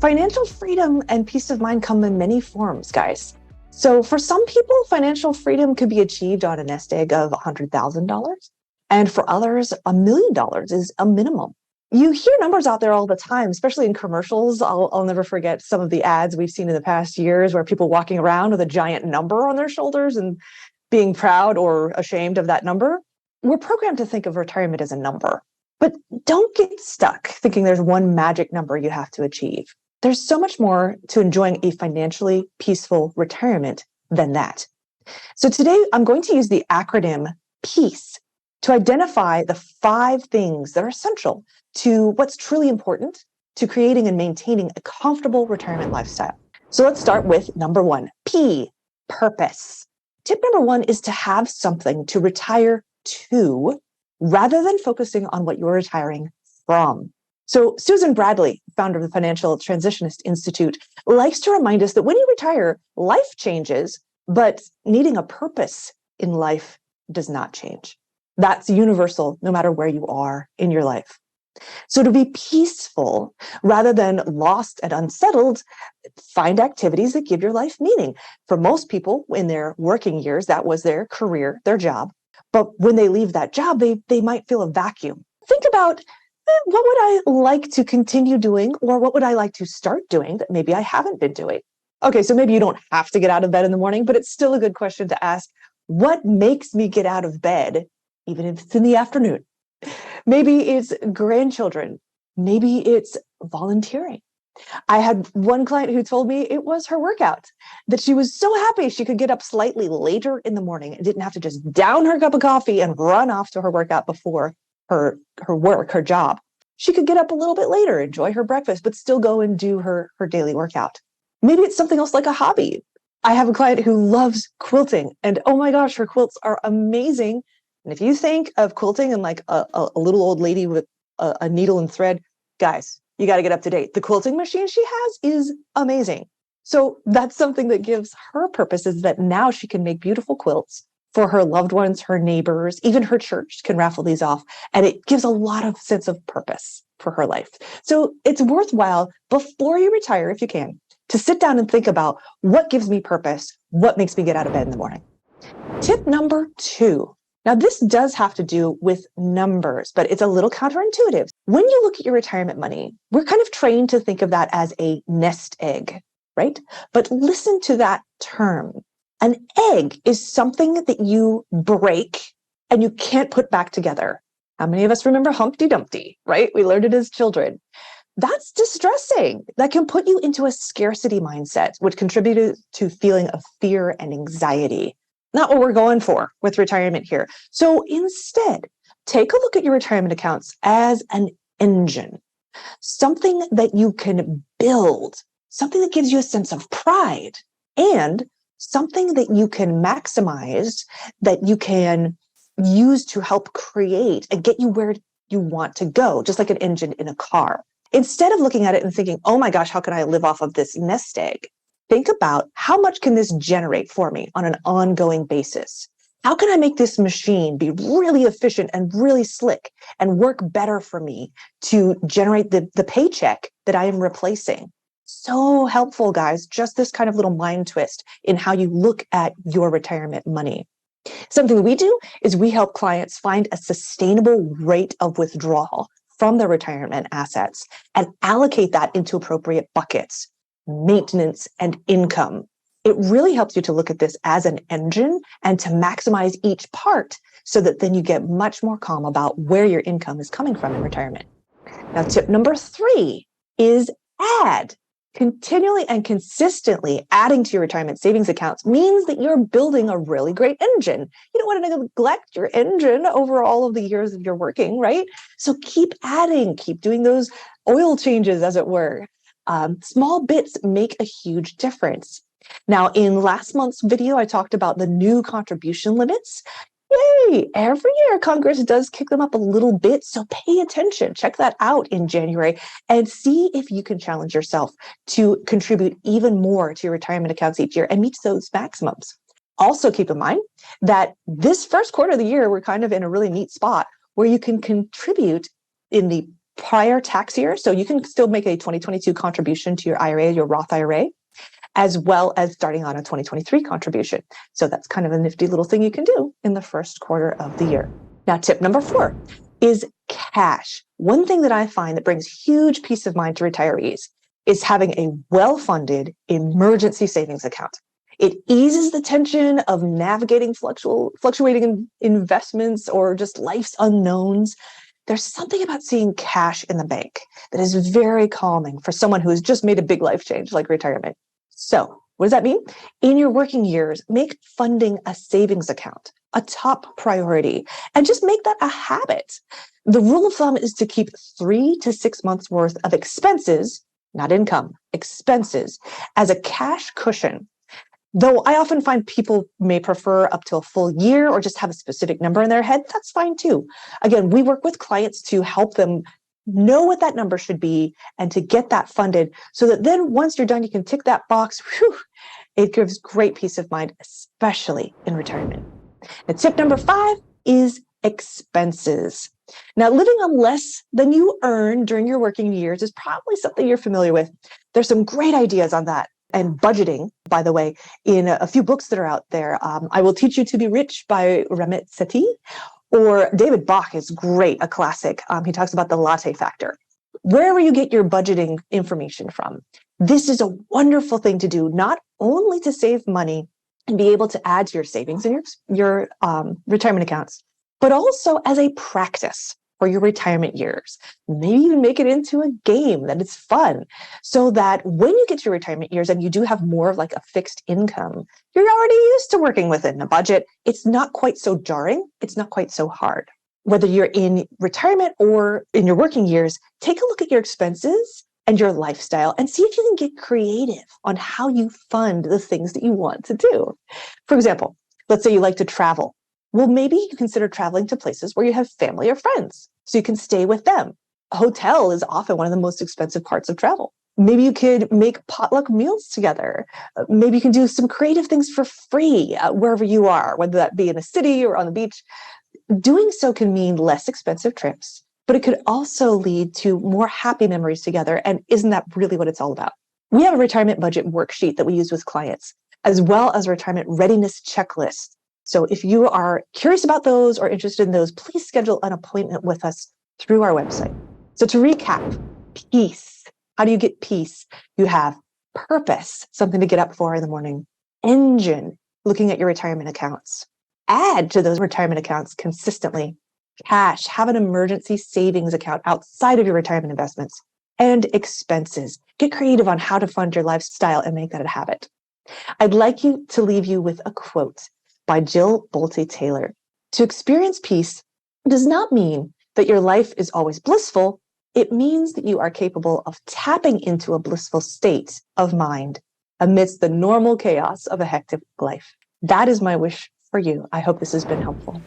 Financial freedom and peace of mind come in many forms, guys. So for some people, financial freedom could be achieved on a nest egg of $100,000. And for others, $1 million is a minimum. You hear numbers out there all the time, especially in commercials. I'll never forget some of the ads we've seen in the past years where people walking around with a giant number on their shoulders and being proud or ashamed of that number. We're programmed to think of retirement as a number, but don't get stuck thinking there's one magic number you have to achieve. There's so much more to enjoying a financially peaceful retirement than that. So today I'm going to use the acronym PEACE to identify the 5 things that are essential to what's truly important to creating and maintaining a comfortable retirement lifestyle. So let's start with number 1, P, purpose. Tip number 1 is to have something to retire to rather than focusing on what you're retiring from. So Susan Bradley, founder of the Financial Transitionist Institute, likes to remind us that when you retire, life changes, but needing a purpose in life does not change. That's universal, no matter where you are in your life. So to be peaceful, rather than lost and unsettled, find activities that give your life meaning. For most people, in their working years, that was their career, their job. But when they leave that job, they might feel a vacuum. Think about, what would I like to continue doing, or what would I like to start doing that maybe I haven't been doing? Okay, so maybe you don't have to get out of bed in the morning, but it's still a good question to ask. What makes me get out of bed, even if it's in the afternoon? Maybe it's grandchildren. Maybe it's volunteering. I had one client who told me it was her workout, that she was so happy she could get up slightly later in the morning and didn't have to just down her cup of coffee and run off to her workout before her work, her job. She could get up a little bit later, enjoy her breakfast, but still go and do her daily workout. Maybe it's something else like a hobby. I have a client who loves quilting, and oh my gosh, her quilts are amazing. And if you think of quilting and like a little old lady with a needle and thread, guys, you got to get up to date. The quilting machine she has is amazing. So that's something that gives her purpose, is that now she can make beautiful quilts for her loved ones, her neighbors, even her church can raffle these off. And it gives a lot of sense of purpose for her life. So it's worthwhile, before you retire, if you can, to sit down and think about what gives me purpose, what makes me get out of bed in the morning. Tip number 2. Now, this does have to do with numbers, but it's a little counterintuitive. When you look at your retirement money, we're kind of trained to think of that as a nest egg, right? But listen to that term. An egg is something that you break and you can't put back together. How many of us remember Humpty Dumpty, right? We learned it as children. That's distressing. That can put you into a scarcity mindset, which contributes to feeling of fear and anxiety. Not what we're going for with retirement here. So instead, take a look at your retirement accounts as an engine, something that you can build, something that gives you a sense of pride, and something that you can maximize, that you can use to help create and get you where you want to go, just like an engine in a car. Instead of looking at it and thinking, oh my gosh, how can I live off of this nest egg? Think about, how much can this generate for me on an ongoing basis? How can I make this machine be really efficient and really slick and work better for me to generate the paycheck that I am replacing? So helpful, guys. Just this kind of little mind twist in how you look at your retirement money. Something we do is we help clients find a sustainable rate of withdrawal from their retirement assets and allocate that into appropriate buckets, maintenance and income. It really helps you to look at this as an engine and to maximize each part so that then you get much more calm about where your income is coming from in retirement. Now, tip number 3 is add. Continually and consistently adding to your retirement savings accounts means that you're building a really great engine. You don't want to neglect your engine over all of the years of your working, right? So keep adding, keep doing those oil changes, as it were. Small bits make a huge difference. Now, in last month's video, I talked about the new contribution limits. Yay! Every year, Congress does kick them up a little bit, so pay attention. Check that out in January and see if you can challenge yourself to contribute even more to your retirement accounts each year and meet those maximums. Also, keep in mind that this first quarter of the year, we're kind of in a really neat spot where you can contribute in the prior tax year. So you can still make a 2022 contribution to your IRA, your Roth IRA, as well as starting on a 2023 contribution. So that's kind of a nifty little thing you can do in the first quarter of the year. Now, tip number 4 is cash. One thing that I find that brings huge peace of mind to retirees is having a well-funded emergency savings account. It eases the tension of navigating fluctuating investments or just life's unknowns. There's something about seeing cash in the bank that is very calming for someone who has just made a big life change like retirement. So what does that mean? In your working years, make funding a savings account a top priority and just make that a habit. The rule of thumb is to keep 3 to 6 months worth of expenses, not income, expenses, as a cash cushion. Though I often find people may prefer up to a full year or just have a specific number in their head, that's fine too. Again, we work with clients to help them know what that number should be and to get that funded so that then once you're done, you can tick that box. Whew, it gives great peace of mind, especially in retirement. And tip number 5 is expenses. Now, living on less than you earn during your working years is probably something you're familiar with. There's some great ideas on that. And budgeting, by the way, in a few books that are out there. I Will Teach You to Be Rich by Ramit Sethi, or David Bach is great, a classic. He talks about the latte factor. Wherever you get your budgeting information from, this is a wonderful thing to do, not only to save money and be able to add to your savings and your retirement accounts, but also as a practice for your retirement years. Maybe even make it into a game that it's fun so that when you get to your retirement years and you do have more of like a fixed income, you're already used to working within a budget. It's not quite so jarring. It's not quite so hard. Whether you're in retirement or in your working years, take a look at your expenses and your lifestyle and see if you can get creative on how you fund the things that you want to do. For example, let's say you like to travel. Well, maybe you consider traveling to places where you have family or friends, so you can stay with them. A hotel is often one of the most expensive parts of travel. Maybe you could make potluck meals together. Maybe you can do some creative things for free wherever you are, whether that be in a city or on the beach. Doing so can mean less expensive trips, but it could also lead to more happy memories together. And isn't that really what it's all about? We have a retirement budget worksheet that we use with clients, as well as a retirement readiness checklist. So if you are curious about those or interested in those, please schedule an appointment with us through our website. So to recap, peace. How do you get peace? You have purpose, something to get up for in the morning. Engine, looking at your retirement accounts. Add to those retirement accounts consistently. Cash, have an emergency savings account outside of your retirement investments. And expenses. Get creative on how to fund your lifestyle and make that a habit. I'd like to leave you with a quote by Jill Bolte Taylor. To experience peace does not mean that your life is always blissful. It means that you are capable of tapping into a blissful state of mind amidst the normal chaos of a hectic life. That is my wish for you. I hope this has been helpful.